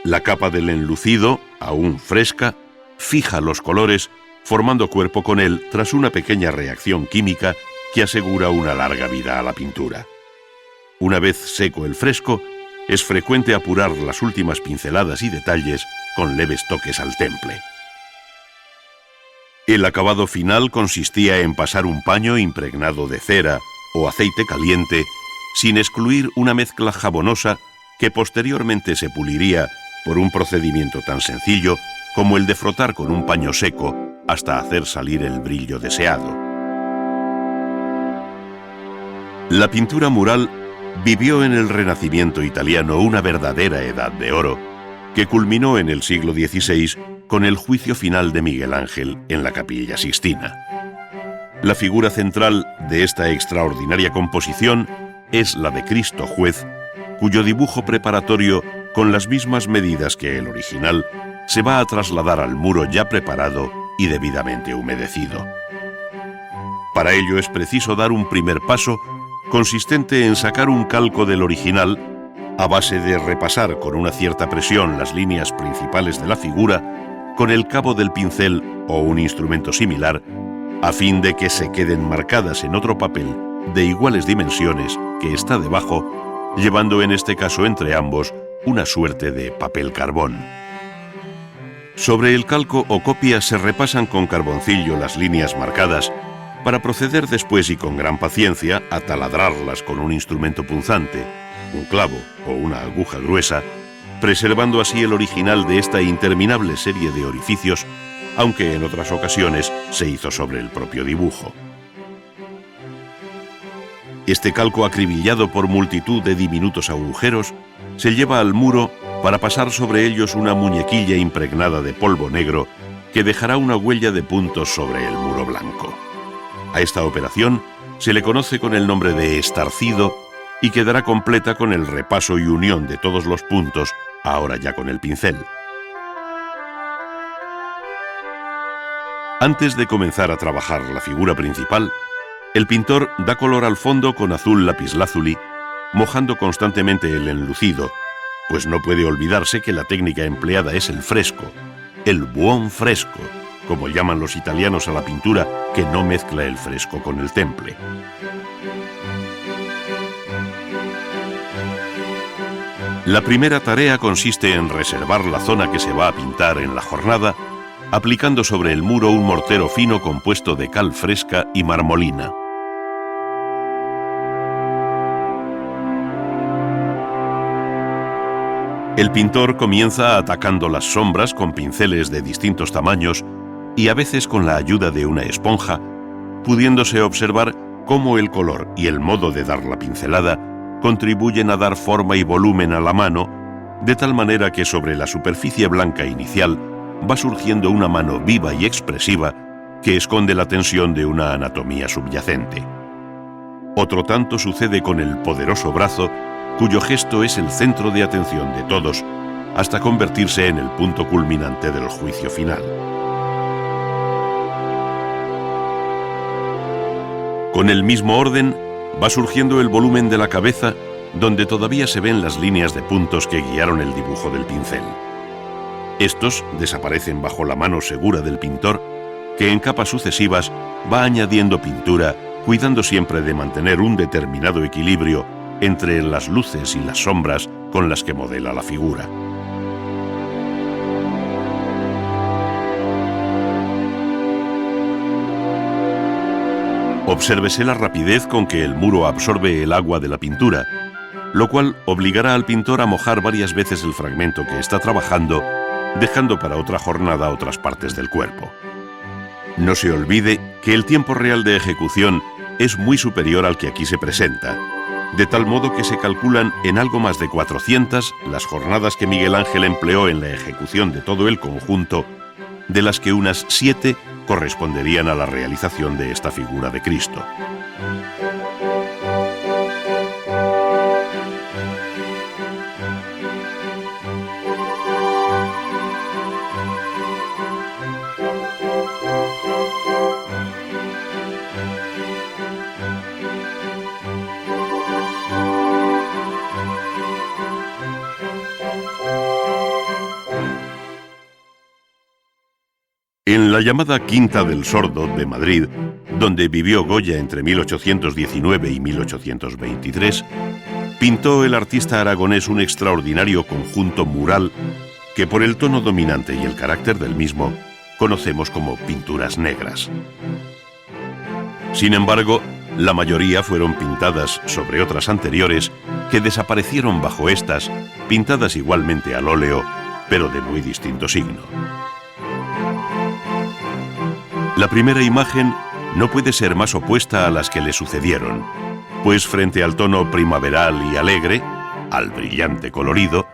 [SPEAKER 1] La capa del enlucido, aún fresca, fija los colores, formando cuerpo con él tras una pequeña reacción química que asegura una larga vida a la pintura. Una vez seco el fresco, es frecuente apurar las últimas pinceladas y detalles con leves toques al temple. El acabado final consistía en pasar un paño impregnado de cera o aceite caliente sin excluir una mezcla jabonosa que posteriormente se puliría por un procedimiento tan sencillo como el de frotar con un paño seco hasta hacer salir el brillo deseado. La pintura mural vivió en el Renacimiento italiano una verdadera edad de oro que culminó en el siglo XVI con el juicio final de Miguel Ángel en la Capilla Sixtina. La figura central de esta extraordinaria composición es la de Cristo Juez, cuyo dibujo preparatorio, con las mismas medidas que el original, se va a trasladar al muro ya preparado y debidamente humedecido. Para ello es preciso dar un primer paso consistente en sacar un calco del original a base de repasar con una cierta presión las líneas principales de la figura con el cabo del pincel o un instrumento similar, a fin de que se queden marcadas en otro papel de iguales dimensiones que está debajo, llevando en este caso entre ambos una suerte de papel carbón. Sobre el calco o copia se repasan con carboncillo las líneas marcadas para proceder después y con gran paciencia a taladrarlas con un instrumento punzante, un clavo o una aguja gruesa, preservando así el original de esta interminable serie de orificios, aunque en otras ocasiones se hizo sobre el propio dibujo. Este calco acribillado por multitud de diminutos agujeros se lleva al muro para pasar sobre ellos una muñequilla impregnada de polvo negro que dejará una huella de puntos sobre el muro blanco. A esta operación se le conoce con el nombre de estarcido y quedará completa con el repaso y unión de todos los puntos, ahora ya con el pincel. Antes de comenzar a trabajar la figura principal, el pintor da color al fondo con azul lapislázuli, mojando constantemente el enlucido, pues no puede olvidarse que la técnica empleada es el fresco, el buon fresco, como llaman los italianos a la pintura que no mezcla el fresco con el temple. La primera tarea consiste en reservar la zona que se va a pintar en la jornada, aplicando sobre el muro un mortero fino compuesto de cal fresca y marmolina. El pintor comienza atacando las sombras con pinceles de distintos tamaños y a veces con la ayuda de una esponja, pudiéndose observar cómo el color y el modo de dar la pincelada contribuyen a dar forma y volumen a la mano, de tal manera que sobre la superficie blanca inicial va surgiendo una mano viva y expresiva que esconde la tensión de una anatomía subyacente. Otro tanto sucede con el poderoso brazo, cuyo gesto es el centro de atención de todos, hasta convertirse en el punto culminante del juicio final. Con el mismo orden, va surgiendo el volumen de la cabeza, donde todavía se ven las líneas de puntos que guiaron el dibujo del pincel. Estos desaparecen bajo la mano segura del pintor, que en capas sucesivas va añadiendo pintura, cuidando siempre de mantener un determinado equilibrio entre las luces y las sombras con las que modela la figura. Obsérvese la rapidez con que el muro absorbe el agua de la pintura, lo cual obligará al pintor a mojar varias veces el fragmento que está trabajando, dejando para otra jornada otras partes del cuerpo. No se olvide que el tiempo real de ejecución es muy superior al que aquí se presenta, de tal modo que se calculan en algo más de 400 las jornadas que Miguel Ángel empleó en la ejecución de todo el conjunto, de las que unas 7 corresponderían a la realización de esta figura de Cristo. En la llamada Quinta del Sordo de Madrid, donde vivió Goya entre 1819 y 1823, pintó el artista aragonés un extraordinario conjunto mural que, por el tono dominante y el carácter del mismo, conocemos como pinturas negras. Sin embargo, la mayoría fueron pintadas sobre otras anteriores que desaparecieron bajo estas, pintadas igualmente al óleo, pero de muy distinto signo. La primera imagen no puede ser más opuesta a las que le sucedieron, pues frente al tono primaveral y alegre, al brillante colorido,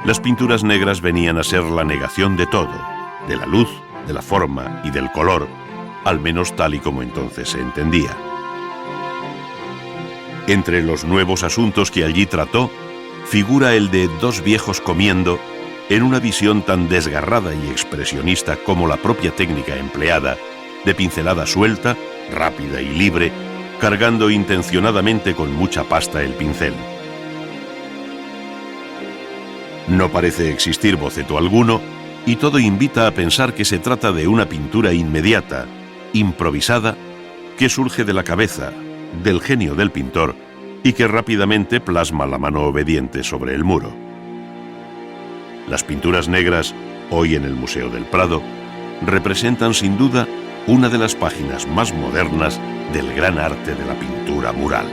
[SPEAKER 1] las pinturas negras venían a ser la negación de todo, de la luz, de la forma y del color, al menos tal y como entonces se entendía. Entre los nuevos asuntos que allí trató, figura el de dos viejos comiendo en una visión tan desgarrada y expresionista como la propia técnica empleada, de pincelada suelta, rápida y libre, cargando intencionadamente con mucha pasta el pincel. No parece existir boceto alguno, y todo invita a pensar que se trata de una pintura inmediata, improvisada, que surge de la cabeza, del genio del pintor, y que rápidamente plasma la mano obediente sobre el muro. Las pinturas negras, hoy en el Museo del Prado, representan sin duda una de las páginas más modernas del gran arte de la pintura mural.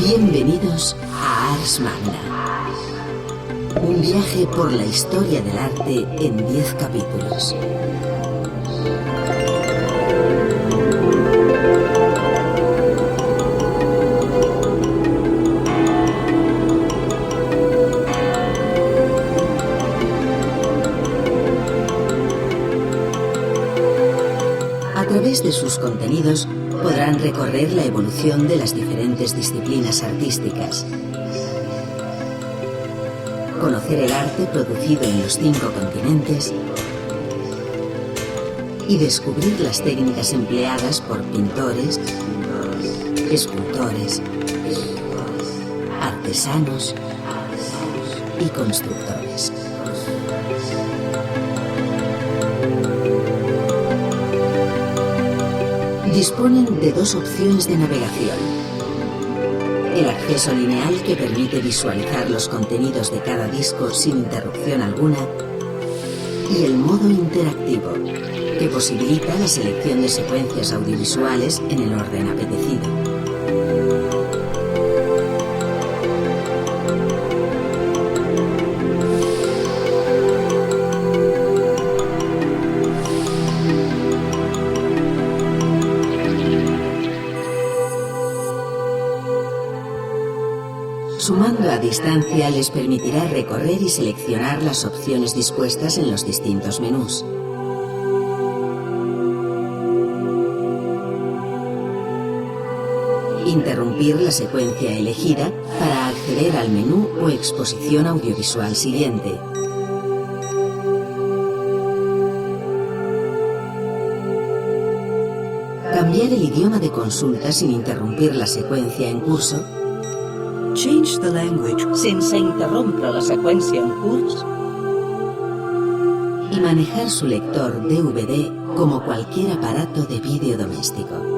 [SPEAKER 2] Bienvenidos a Ars Magna, un viaje por la historia del arte en 10 capítulos. A través de sus contenidos podrán recorrer la evolución de las diferentes disciplinas artísticas, conocer el arte producido en los 5 continentes y descubrir las técnicas empleadas por pintores, escultores, artesanos y constructores. Disponen de 2 opciones de navegación: El acceso lineal que permite visualizar los contenidos de cada disco sin interrupción alguna. Y el modo interactivo, que posibilita la selección de secuencias audiovisuales en el orden apetecido. Sumando a distancia les permitirá recorrer y seleccionar las opciones dispuestas en los distintos menús. Interrumpir la secuencia elegida para acceder al menú o exposición audiovisual siguiente. Cambiar el idioma de consulta sin interrumpir la seqüència en curso.
[SPEAKER 3] Change the language sense interrompre la seqüència en curs.
[SPEAKER 2] Y manejar su lector DVD como cualquier aparato de vídeo doméstico.